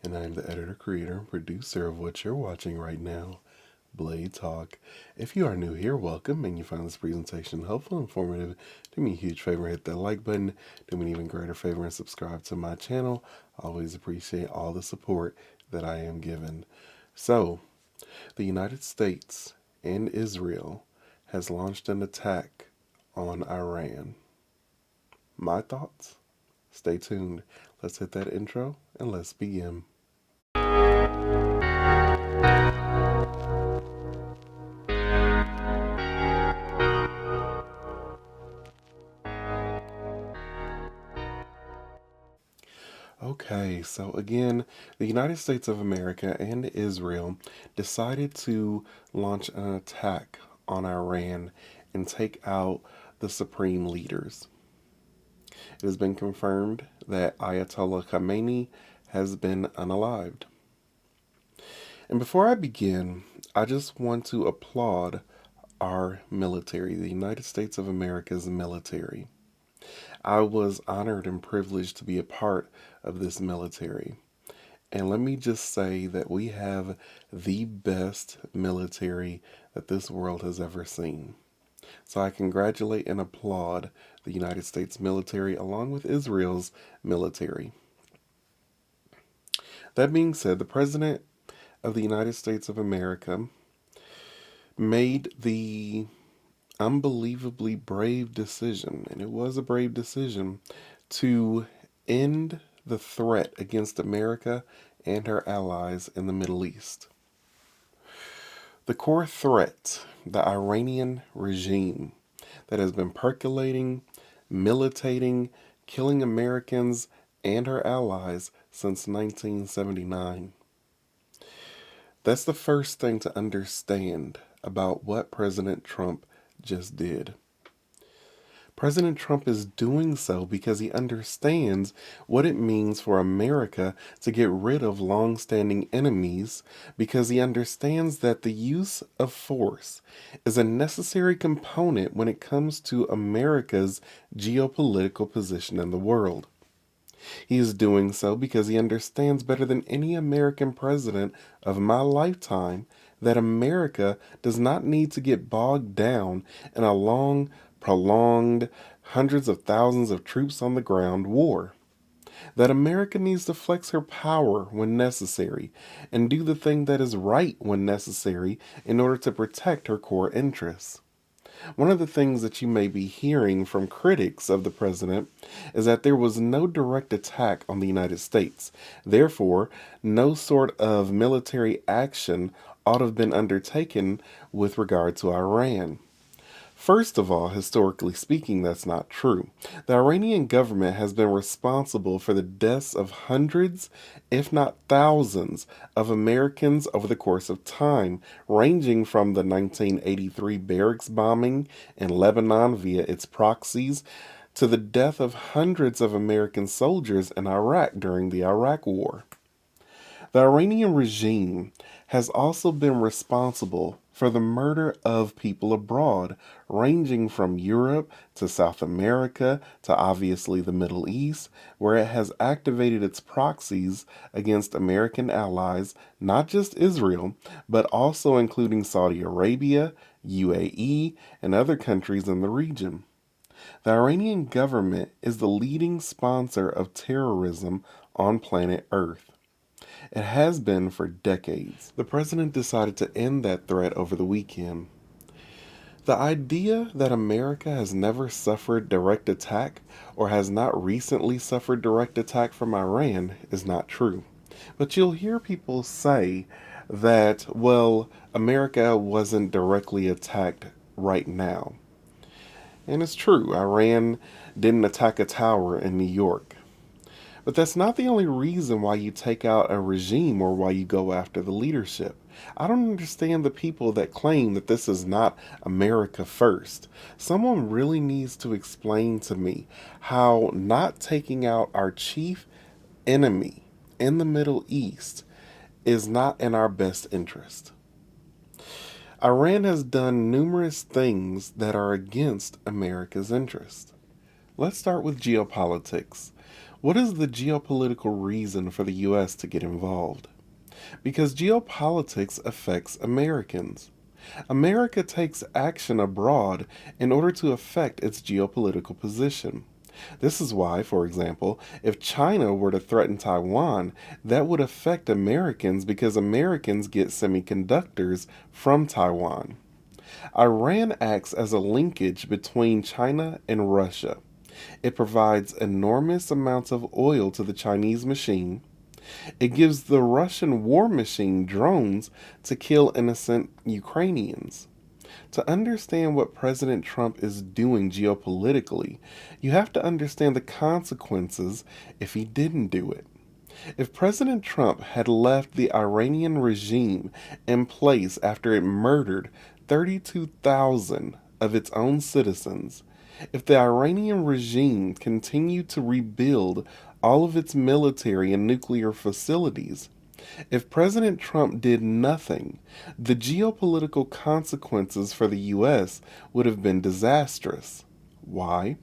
and I am the editor, creator, and producer of what you're watching right now, Blade Talk. If you are new here, welcome, and you find this presentation helpful, informative, do me a huge favor, hit that like button, do me an even greater favor, and subscribe to my channel. I always appreciate all the support that I am given. So, the United States and Israel has launched an attack on Iran. My thoughts? Stay tuned. Let's hit that intro and let's begin. Okay, so again, the United States of America and Israel decided to launch an attack on Iran and take out the supreme leaders. It has been confirmed that Ayatollah Khamenei has been unalived. And before I begin, I just want to applaud our military, the United States of America's military. I was honored and privileged to be a part of this military. And let me just say that we have the best military that this world has ever seen. So I congratulate and applaud the United States military along with Israel's military. That being said, the President of the United States of America made the unbelievably brave decision, and it was a brave decision, to end the threat against America and her allies in the Middle East. The core threat, the Iranian regime that has been percolating, militating, killing Americans and her allies since 1979. That's the first thing to understand about what President Trump just did. President Trump is doing so because he understands what it means for America to get rid of long-standing enemies, because he understands that the use of force is a necessary component when it comes to America's geopolitical position in the world. He is doing so because he understands better than any American president of my lifetime that America does not need to get bogged down in a long, prolonged, hundreds of thousands of troops on the ground war. That America needs to flex her power when necessary and do the thing that is right when necessary in order to protect her core interests. One of the things that you may be hearing from critics of the president is that there was no direct attack on the United States. Therefore, no sort of military action ought to have been undertaken with regard to Iran. First of all, historically speaking, that's not true. The Iranian government has been responsible for the deaths of hundreds, if not thousands, of Americans over the course of time, ranging from the 1983 barracks bombing in Lebanon via its proxies to the death of hundreds of American soldiers in Iraq during the Iraq War. The Iranian regime has also been responsible for the murder of people abroad, ranging from Europe to South America to obviously the Middle East, where it has activated its proxies against American allies, not just Israel, but also including Saudi Arabia, UAE, and other countries in the region. The Iranian government is the leading sponsor of terrorism on planet Earth. It has been for decades. The president decided to end that threat over the weekend. The idea that America has never suffered direct attack or has not recently suffered direct attack from Iran is not true. But you'll hear people say that, well, America wasn't directly attacked right now. And it's true, Iran didn't attack a tower in New York. But that's not the only reason why you take out a regime or why you go after the leadership. I don't understand the people that claim that this is not America first. Someone really needs to explain to me how not taking out our chief enemy in the Middle East is not in our best interest. Iran has done numerous things that are against America's interest. Let's start with geopolitics. What is the geopolitical reason for the U.S. to get involved? Because geopolitics affects Americans. America takes action abroad in order to affect its geopolitical position. This is why, for example, if China were to threaten Taiwan, that would affect Americans because Americans get semiconductors from Taiwan. Iran acts as a linkage between China and Russia. It provides enormous amounts of oil to the Chinese machine. It gives the Russian war machine drones to kill innocent Ukrainians. To understand what President Trump is doing geopolitically, you have to understand the consequences if he didn't do it. If President Trump had left the Iranian regime in place after it murdered 32,000 of its own citizens, if the Iranian regime continued to rebuild all of its military and nuclear facilities, if President Trump did nothing, the geopolitical consequences for the U.S. would have been disastrous. Why?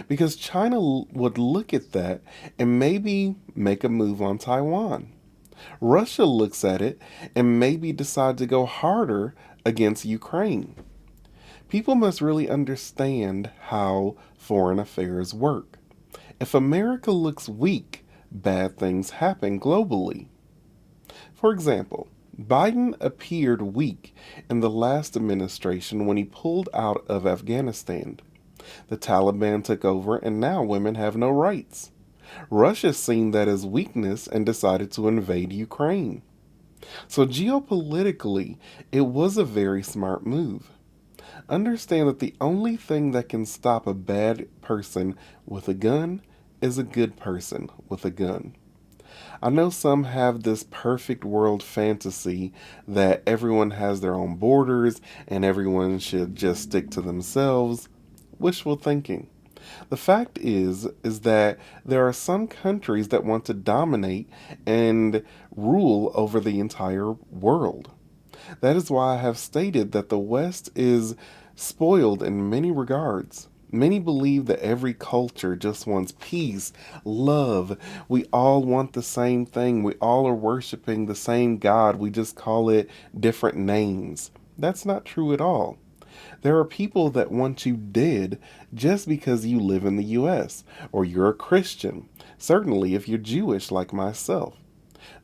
Because China would look at that and maybe make a move on Taiwan. Russia looks at it and maybe decide to go harder against Ukraine. People must really understand how foreign affairs work. If America looks weak, bad things happen globally. For example, Biden appeared weak in the last administration when he pulled out of Afghanistan. The Taliban took over and now women have no rights. Russia seen that as weakness and decided to invade Ukraine. So geopolitically, it was a very smart move. Understand that the only thing that can stop a bad person with a gun is a good person with a gun. I know some have this perfect world fantasy that everyone has their own borders and everyone should just stick to themselves. Wishful thinking. The fact is that there are some countries that want to dominate and rule over the entire world. That is why I have stated that the West is spoiled in many regards. Many believe that every culture just wants peace, love. We all want the same thing. We all are worshiping the same God. We just call it different names. That's not true at all. There are people that want you dead just because you live in the U.S. or you're a Christian, certainly if you're Jewish like myself.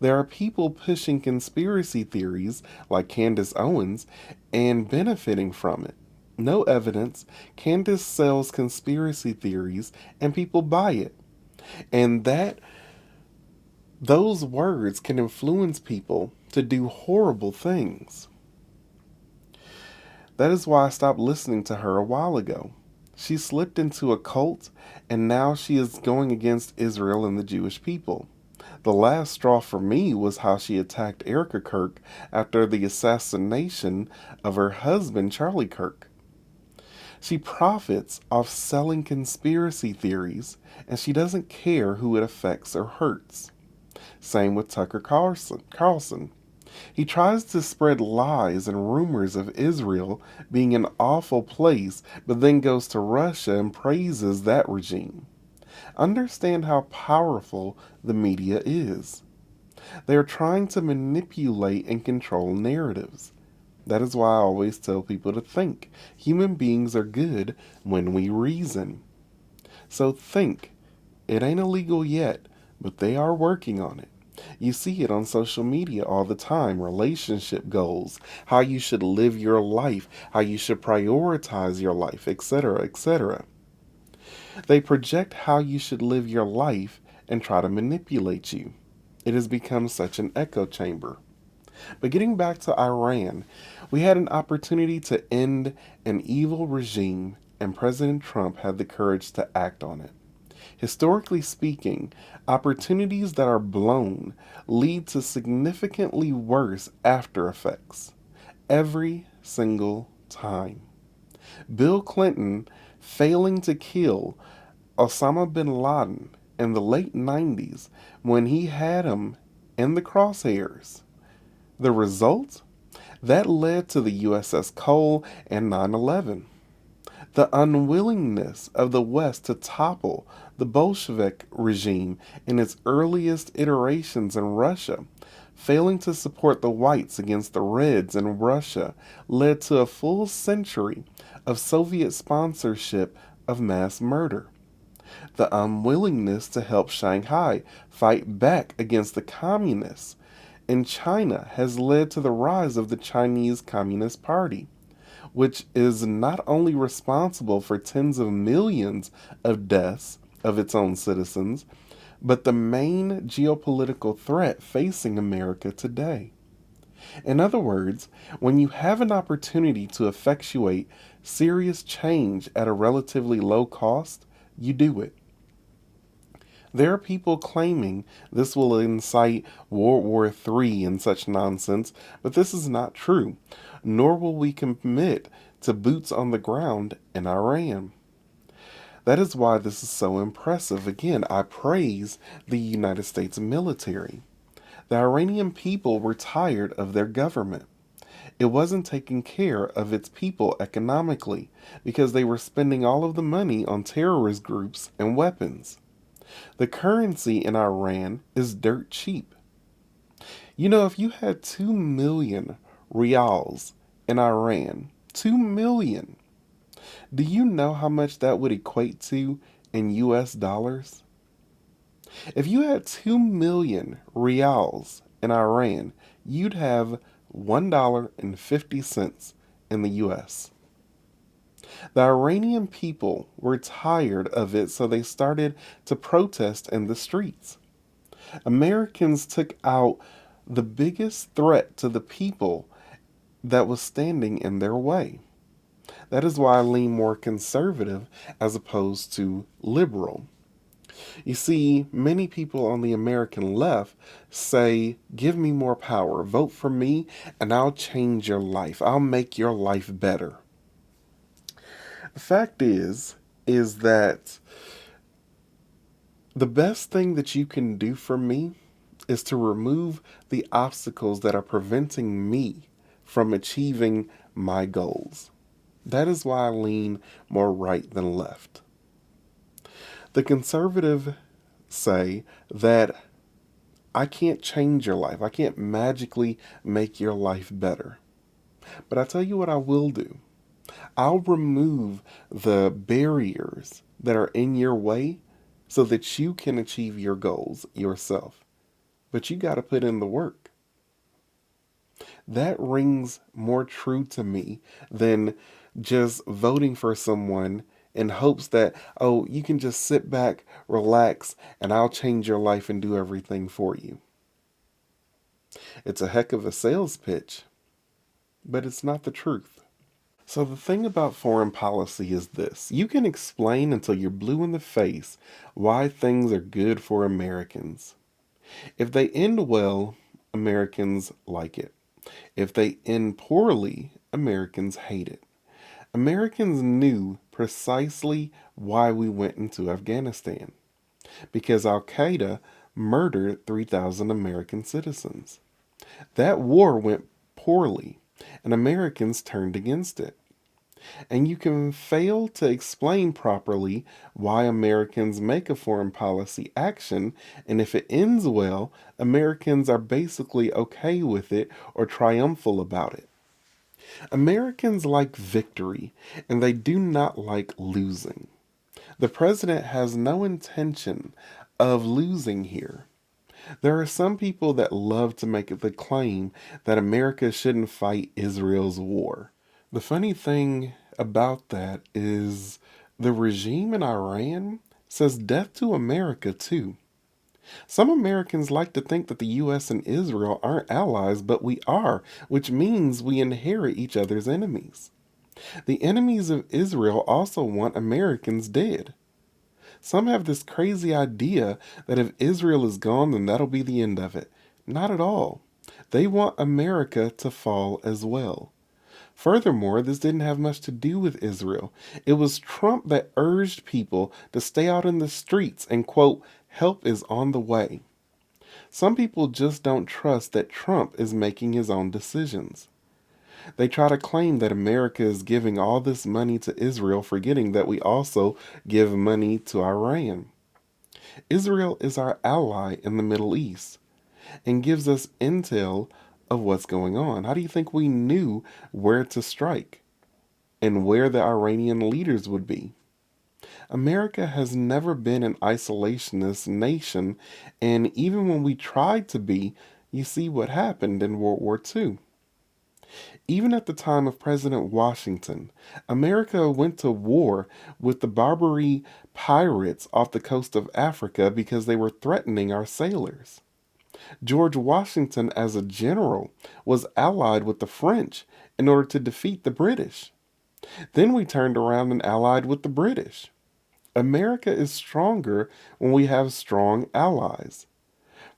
There are people pushing conspiracy theories like Candace Owens and benefiting from it. No evidence. Candace sells conspiracy theories and people buy it. And those words can influence people to do horrible things. That is why I stopped listening to her a while ago. She slipped into a cult and now she is going against Israel and the Jewish people. The last straw for me was how she attacked Erica Kirk after the assassination of her husband, Charlie Kirk. She profits off selling conspiracy theories, and she doesn't care who it affects or hurts. Same with Tucker Carlson. He tries to spread lies and rumors of Israel being an awful place, but then goes to Russia and praises that regime. Understand how powerful the media is. They are trying to manipulate and control narratives. That is why I always tell people to think. Human beings are good when we reason. So think. It ain't illegal yet, but they are working on it. You see it on social media all the time. Relationship goals, how you should live your life, how you should prioritize your life, etc., etc. They project how you should live your life and try to manipulate you. It has become such an echo chamber. But getting back to Iran, we had an opportunity to end an evil regime, and President Trump had the courage to act on it. Historically speaking, opportunities that are blown lead to significantly worse after effects. Every single time. Bill Clinton failing to kill Osama bin Laden in the late 90s when he had him in the crosshairs. The result? That led to the USS Cole and 9/11. The unwillingness of the West to topple The Bolshevik regime, in its earliest iterations in Russia, failing to support the whites against the Reds in Russia, led to a full century of Soviet sponsorship of mass murder. The unwillingness to help Shanghai fight back against the communists in China has led to the rise of the Chinese Communist Party, which is not only responsible for tens of millions of deaths of its own citizens, but the main geopolitical threat facing America today. In other words, when you have an opportunity to effectuate serious change at a relatively low cost, you do it. There are people claiming this will incite World War III and such nonsense, but this is not true, nor will we commit to boots on the ground in Iran. That is why this is so impressive. Again, I praise the United States military. The Iranian people were tired of their government. It wasn't taking care of its people economically because they were spending all of the money on terrorist groups and weapons. The currency in Iran is dirt cheap. You know, if you had 2 million rials in Iran, 2 million, do you know how much that would equate to in US dollars? If you had 2 million rials in Iran, you'd have $1.50 in the US. The Iranian people were tired of it, so they started to protest in the streets. Americans took out the biggest threat to the people that was standing in their way. That is why I lean more conservative as opposed to liberal. You see, many people on the American left say, give me more power, vote for me, and I'll change your life. I'll make your life better. The fact is that the best thing that you can do for me is to remove the obstacles that are preventing me from achieving my goals. That is why I lean more right than left. The conservative say that I can't change your life. I can't magically make your life better. But I tell you what I will do. I'll remove the barriers that are in your way so that you can achieve your goals yourself. But you got to put in the work. That rings more true to me than just voting for someone in hopes that, oh, you can just sit back, relax, and I'll change your life and do everything for you. It's a heck of a sales pitch, but it's not the truth. So the thing about foreign policy is this. You can explain until you're blue in the face why things are good for Americans. If they end well, Americans like it. If they end poorly, Americans hate it. Americans knew precisely why we went into Afghanistan. Because Al Qaeda murdered 3,000 American citizens. That war went poorly, and Americans turned against it. And you can fail to explain properly why Americans make a foreign policy action, and if it ends well, Americans are basically okay with it or triumphal about it. Americans like victory, and they do not like losing. The president has no intention of losing here. There are some people that love to make the claim that America shouldn't fight Israel's war. The funny thing about that is the regime in Iran says death to America too. Some Americans like to think that the US and Israel aren't allies, but we are, which means we inherit each other's enemies. The enemies of Israel also want Americans dead. Some have this crazy idea that if Israel is gone, then that'll be the end of it. Not at all. They want America to fall as well. Furthermore, this didn't have much to do with Israel. It was Trump that urged people to stay out in the streets and, quote, help is on the way. Some people just don't trust that Trump is making his own decisions. They try to claim that America is giving all this money to Israel, forgetting that we also give money to Iran. Israel is our ally in the Middle East and gives us intel of what's going on. How do you think we knew where to strike and where the Iranian leaders would be? America has never been an isolationist nation, and even when we tried to be, you see what happened in World War II. Even at the time of President Washington, America went to war with the Barbary pirates off the coast of Africa because they were threatening our sailors. George Washington, as a general, was allied with the French in order to defeat the British. Then we turned around and allied with the British. America is stronger when we have strong allies.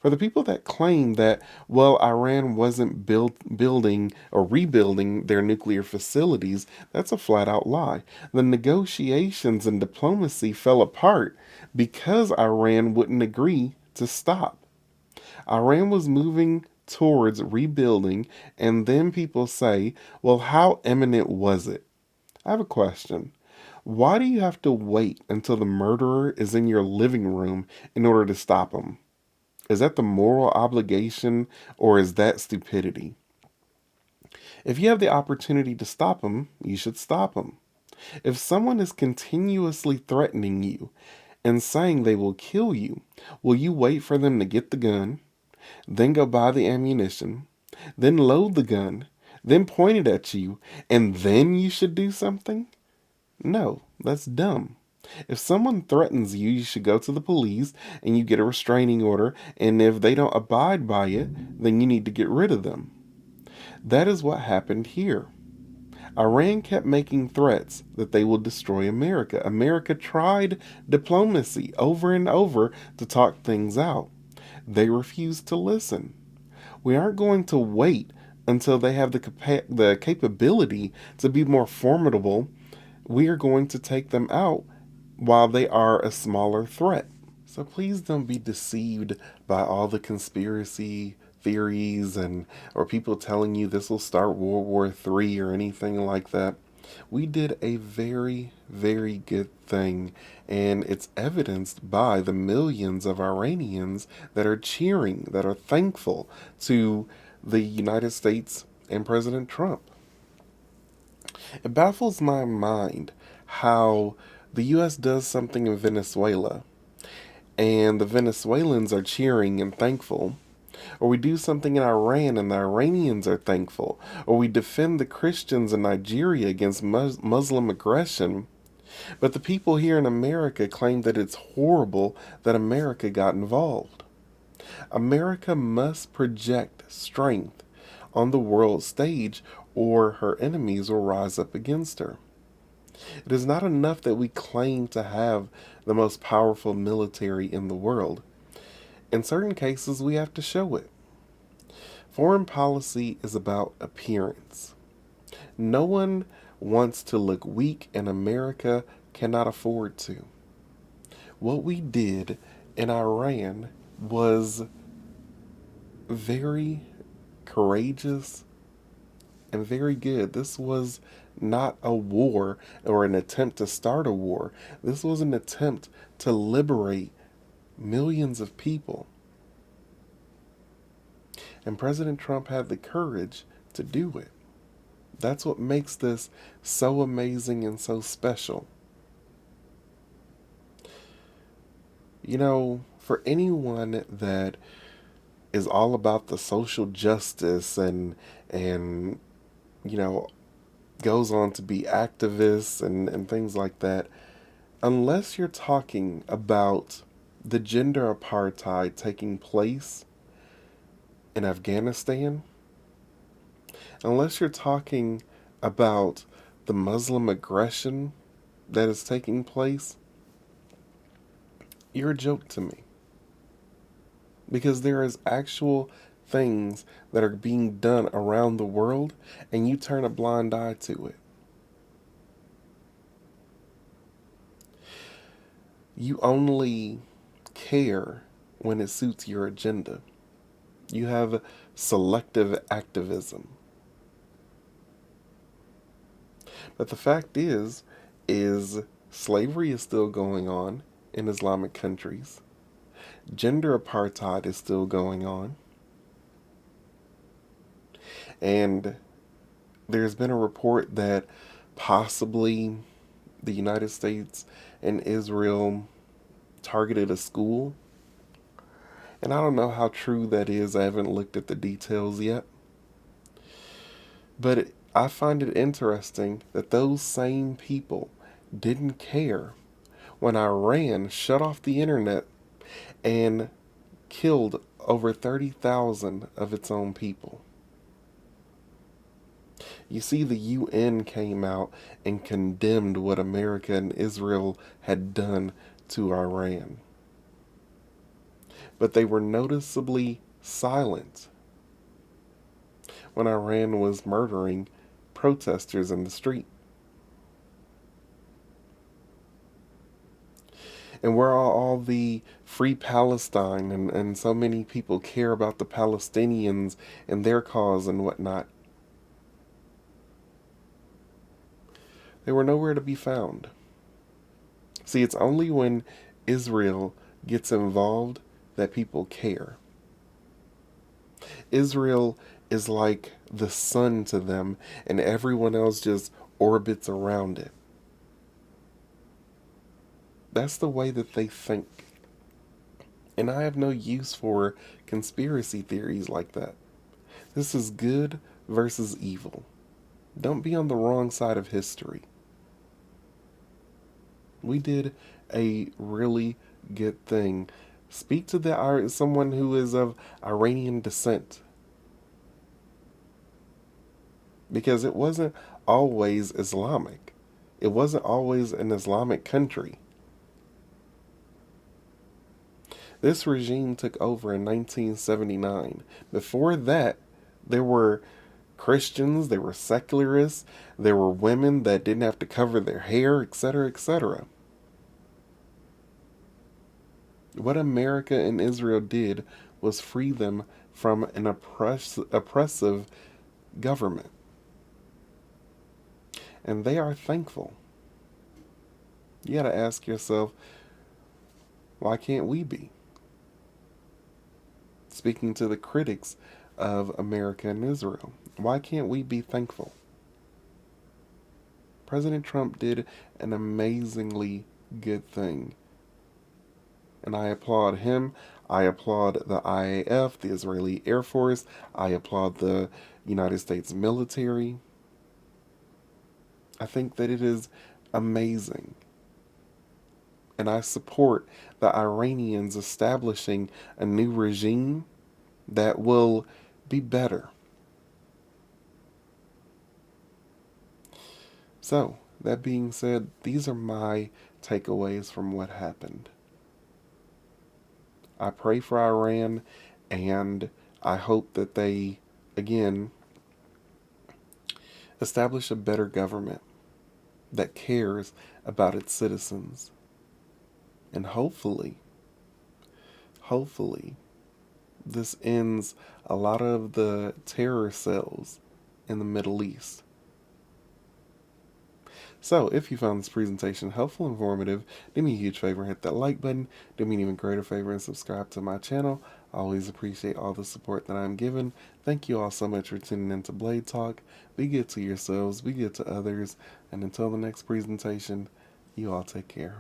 For the people that claim that, well, Iran wasn't building or rebuilding their nuclear facilities, that's a flat out lie. The negotiations and diplomacy fell apart because Iran wouldn't agree to stop. Iran was moving towards rebuilding, and then people say, well, how imminent was it? I have a question. Why do you have to wait until the murderer is in your living room in order to stop him? Is that the moral obligation or is that stupidity? If you have the opportunity to stop him, you should stop him. If someone is continuously threatening you and saying they will kill you, will you wait for them to get the gun, then go buy the ammunition, then load the gun, then point it at you, and then you should do something? No, that's dumb. If someone threatens you, you should go to the police and you get a restraining order, and if they don't abide by it, then you need to get rid of them. That is what happened here. Iran kept making threats that they will destroy America. America tried diplomacy over and over to talk things out. They refused to listen. We aren't going to wait until they have the capability to be more formidable. We are going to take them out while they are a smaller threat. So please don't be deceived by all the conspiracy theories and or people telling you this will start World War III or anything like that. We did a very, very good thing, and it's evidenced by the millions of Iranians that are cheering, that are thankful to the United States and President Trump. It baffles my mind how the U.S. does something in Venezuela and the Venezuelans are cheering and thankful. Or we do something in Iran and the Iranians are thankful. Or we defend the Christians in Nigeria against Muslim aggression. But the people here in America claim that it's horrible that America got involved. America must project strength on the world stage or her enemies will rise up against her. It is not enough that we claim to have the most powerful military in the world. In certain cases, we have to show it. Foreign policy is about appearance. No one wants to look weak, and America cannot afford to. What we did in Iran was very courageous and very good. This was not a war or an attempt to start a war. This was an attempt to liberate millions of people. And President Trump had the courage to do it. That's what makes this so amazing and so special. You know, for anyone that is all about the social justice and you know goes on to be activists and things like that, unless you're talking about the gender apartheid taking place in Afghanistan, unless you're talking about the Muslim aggression that is taking place, you're a joke to me. Because there is actual things that are being done around the world and you turn a blind eye to it. You only care when it suits your agenda. You have selective activism. But the fact is slavery is still going on in Islamic countries. Gender apartheid is still going on. And there's been a report that possibly the United States and Israel targeted a school. And I don't know how true that is. I haven't looked at the details yet. But I find it interesting that those same people didn't care when Iran shut off the internet and killed over 30,000 of its own people. You see, the UN came out and condemned what America and Israel had done to Iran. But they were noticeably silent when Iran was murdering protesters in the street. And where are all the free Palestine and so many people care about the Palestinians and their cause and whatnot? They were nowhere to be found. See, it's only when Israel gets involved that people care. Israel is like the sun to them, and everyone else just orbits around it. That's the way that they think. And I have no use for conspiracy theories like that. This is good versus evil. Don't be on the wrong side of history. We did a really good thing. Speak to someone who is of Iranian descent. Because it wasn't always Islamic. It wasn't always an Islamic country. This regime took over in 1979. Before that, there were Christians, there were secularists, there were women that didn't have to cover their hair, etc., etc. What America and Israel did was free them from an oppressive government. And they are thankful. You gotta ask yourself, why can't we be? Speaking to the critics of America and Israel, why can't we be thankful? President Trump did an amazingly good thing. And I applaud him. I applaud the IAF, the Israeli Air Force. I applaud the United States military. I think that it is amazing. And I support the Iranians establishing a new regime that will be better. So, that being said, these are my takeaways from what happened. I pray for Iran, and I hope that they, again, establish a better government that cares about its citizens. And hopefully, this ends a lot of the terror cells in the Middle East. So, if you found this presentation helpful and informative, do me a huge favor and hit that like button. Do me an even greater favor and subscribe to my channel. I always appreciate all the support that I'm given. Thank you all so much for tuning in to Blade Talk. Be good to yourselves, be good to others, and until the next presentation, you all take care.